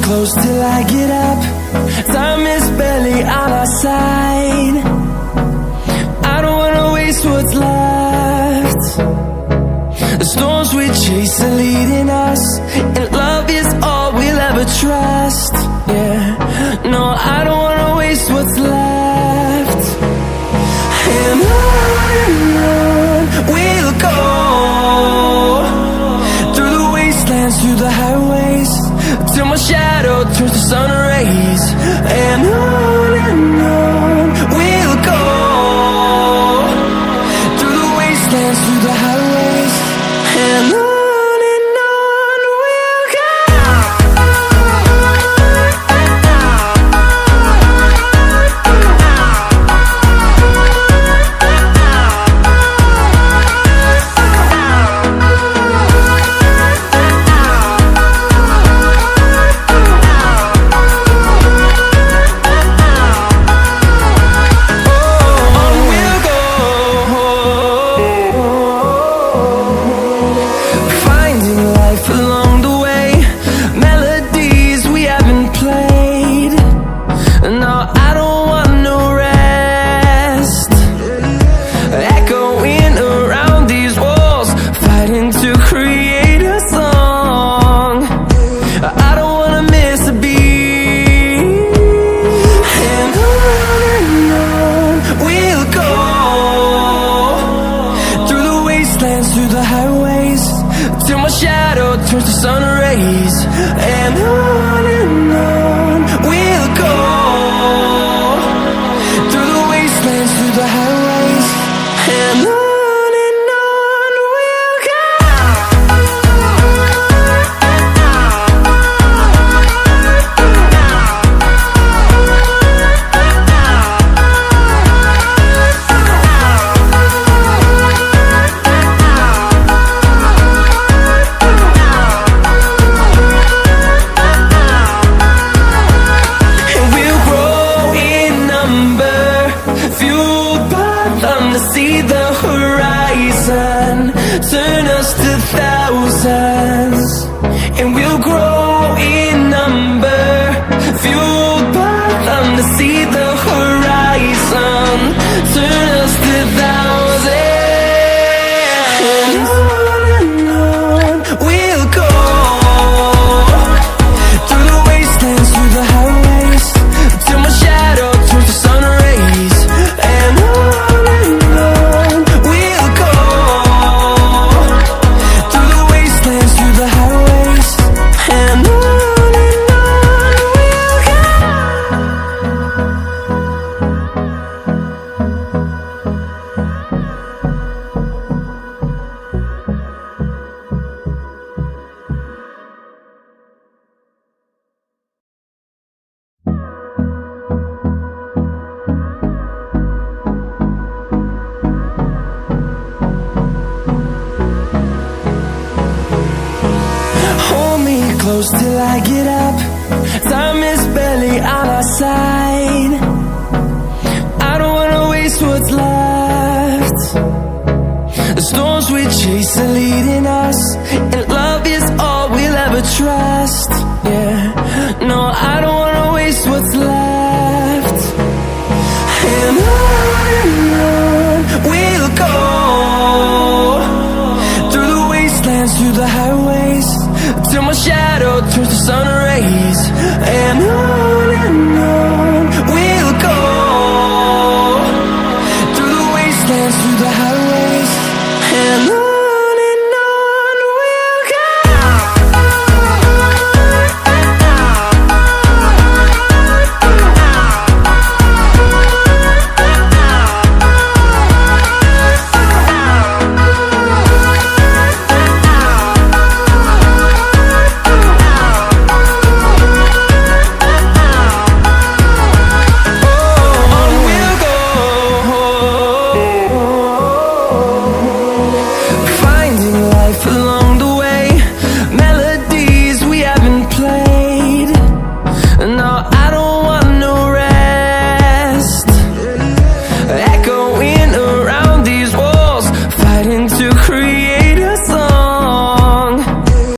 Close till I get up. Time is barely on our side. I don't wanna waste what's left. The storms we chase are leading us, and love is all we'll ever trust. Yeah, no, I don't wanna waste what's left. And on we'll go, through the wastelands, through the highways, till my shadow turns to sun rays. And on we'll go, through the wastelands, through the highways, and on we'll go. Through the highways, till my shadow turns to sun rays. And on we'll go, through the wastelands, through the highways, and on we'll go. See the horizon, turn us to thousands, and we'll grow in number, fueled by them to see the horizon, turn us to thousands. And on we'll go, through the wastelands, through the highways, till my shadow turns to sun rays. And close till I get up. Time is barely on our side. I don't wanna waste what's left. The storms we chase are leading us, and love is all we'll ever trust. Yeah, no, I don't wanna waste what's left. And on we'll go, through the wastelands, through the highways, till my shadow turns to sun rays. And on